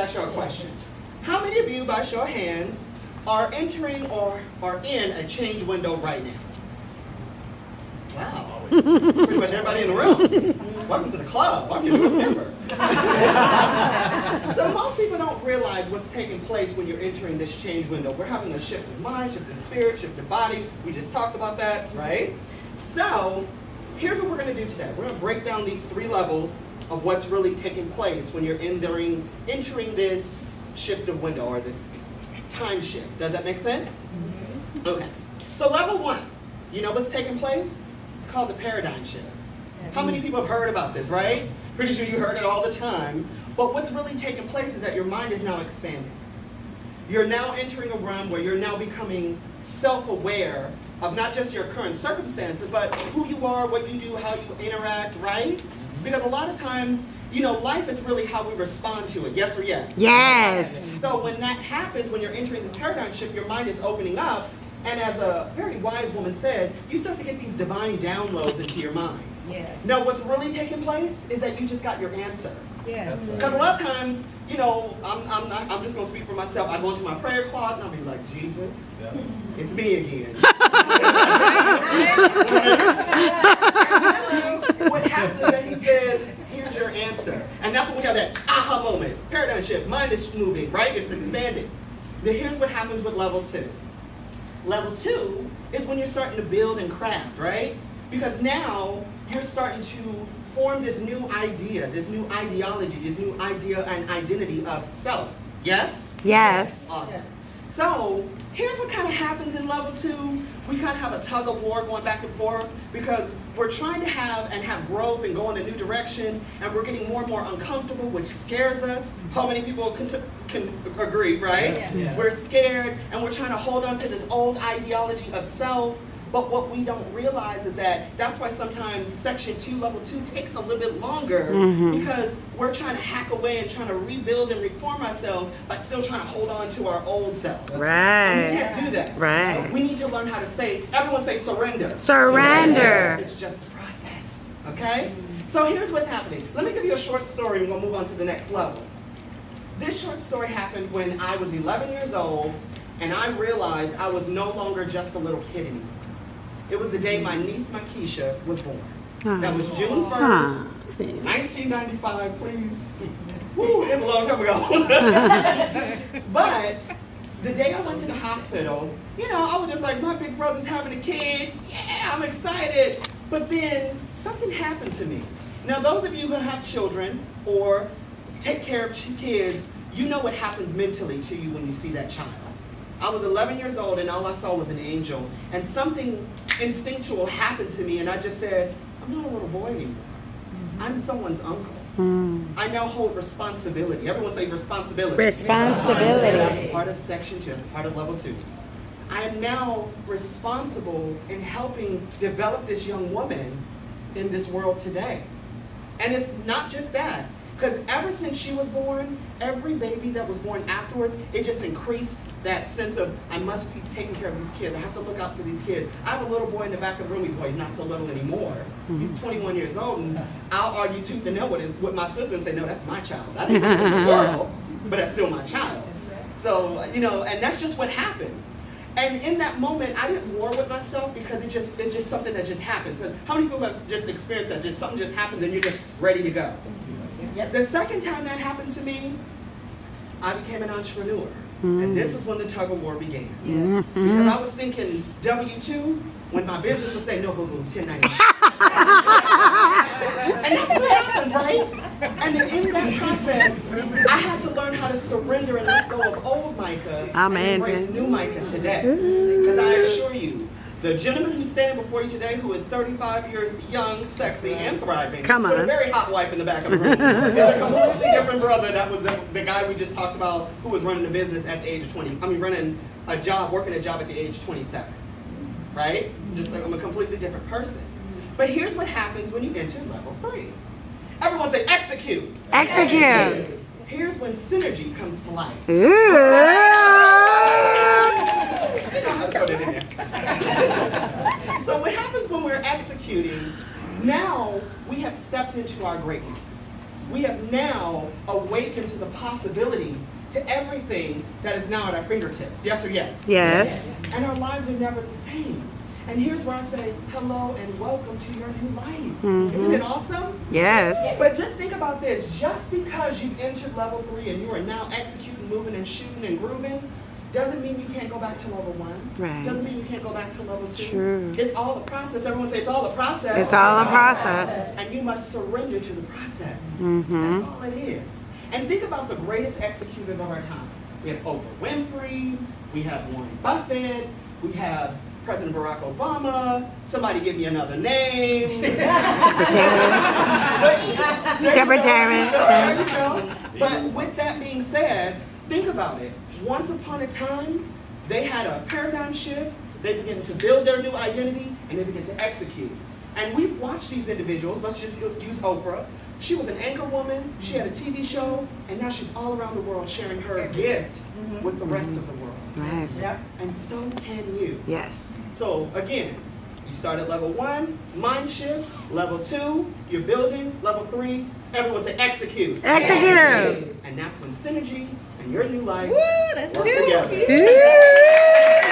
ask you a question. How many of you, by show of hands, are entering or are in a change window right now? Wow. Pretty much everybody in the room. Welcome to the club. I'm your newest member. So most people don't realize what's taking place when you're entering this change window. We're having a shift of mind, shift of spirit, shift of body. We just talked about that, right? So here's what we're going to do today. We're going to break down these 3 levels of what's really taking place when you're entering this shift of window or this time shift. Does that make sense? Okay. So level 1, you know what's taking place? It's called the paradigm shift. How many people have heard about this, right? Pretty sure you heard it all the time. But what's really taking place is that your mind is now expanding. You're now entering a realm where you're now becoming self-aware of not just your current circumstances, but who you are, what you do, how you interact, right? Because a lot of times, you know, life is really how we respond to it, yes or yes? Yes. So when that happens, when you're entering this paradigm shift, your mind is opening up, and as a very wise woman said, you start to get these divine downloads into your mind. Yes. Now, what's really taking place is that you just got your answer. Yes. Because a lot of times, you know, I'm just going to speak for myself. I go into my prayer closet and I'll be like, Jesus, it's me again. What happens is that he says, here's your answer. And that's when we have that aha moment. Paradigm shift. Mind is moving, right? It's expanding. Then here's what happens with level 2. Level 2 is when you're starting to build and craft, right? Because now you're starting to form this new idea, this new ideology, this new idea and identity of self. Yes? Yes. Awesome. Yes. So here's what kind of happens in level 2. We kind of have a tug of war going back and forth because we're trying to have growth and go in a new direction, and we're getting more and more uncomfortable, which scares us. How many people can agree, right? Yeah. We're scared, and we're trying to hold on to this old ideology of self. But what we don't realize is that that's why sometimes section 2, level 2 takes a little bit longer because we're trying to hack away and trying to rebuild and reform ourselves, but still trying to hold on to our old self. Right. And we can't do that. Right. We need to learn how to say, everyone say surrender. Surrender. It's just a process, okay? So here's what's happening. Let me give you a short story and we'll move on to the next level. This short story happened when I was 11 years old and I realized I was no longer just a little kid anymore. It was the day my niece, Makisha, was born. That was June 1st, 1995, please. Woo, it's a long time ago. But the day I went to the hospital, you know, I was just like, my big brother's having a kid. Yeah, I'm excited. But then something happened to me. Now, those of you who have children or take care of kids, you know what happens mentally to you when you see that child. I was 11 years old and all I saw was an angel. And something instinctual happened to me and I just said, I'm not a little boy anymore. I'm someone's uncle. I now hold responsibility. Everyone say responsibility. Responsibility. That's part of section 2. That's part of level 2. I am now responsible in helping develop this young woman in this world today. And it's not just that. Because ever since she was born, every baby that was born afterwards, it just increased that sense of, I must be taking care of these kids. I have to look out for these kids. I have a little boy in the back of the room. He's not so little anymore. He's 21 years old, and I'll argue tooth and nail with my sister and say, no, that's my child. I didn't bring him into the world, but that's still my child. So, you know, and that's just what happens. And in that moment, I didn't war with myself because it's just something that just happens. So how many people have just experienced that? Just something just happens and you're just ready to go. The second time that happened to me, I became an entrepreneur. And this is when the tug of war began. Because I was thinking W-2 when my business would say, no, boo-boo, 1099. And that's what happens, right? And then in that process, I had to learn how to surrender and let go of old Micah and embrace new Micah today. Because I assure you, the gentleman who's standing before you today, who is 35 years young, sexy, and thriving, with a very hot wife in the back of the room, is a completely different brother. That was the guy we just talked about who was running a business at the age of 20. I mean, running a job, working a job at the age of 27. Right? Just like I'm a completely different person. But here's what happens when you enter level 3. Everyone say execute. Execute. Here's when synergy comes to life. Ooh. You know how to put it in there. So what happens when we're executing, now we have stepped into our greatness. we have now awakened to the possibilities, to everything that is now at our fingertips. Yes or yes? Yes. And our lives are never the same. And here's where I say, hello and welcome to your new life. Isn't it awesome? Yes. But just think about this. Just because you've entered level 3 and you are now executing, moving, and shooting and grooving, doesn't mean you can't go back to level 1. Right. Doesn't mean you can't go back to level 2. True. It's all a process. Everyone say it's all a process. It's all a process. And you must surrender to the process. Mm-hmm. That's all it is. And think about the greatest executors of our time. We have Oprah Winfrey. We have Warren Buffett. We have President Barack Obama. Somebody give me another name. Deborah Terrence. There you go. But with that being said, think about it. Once upon a time, they had a paradigm shift. They began to build their new identity, and they began to execute. And we've watched these individuals. Let's just use Oprah. She was an anchor woman. She had a TV show, and now she's all around the world sharing her gift with the rest of the world. Right. Yep. And so can you. Yes. So again, you start at level 1, mind shift. Level 2, you're building. Level 3, everyone say execute. Execute. And that's when synergy and your new life Woo, that's work two. together. Woo!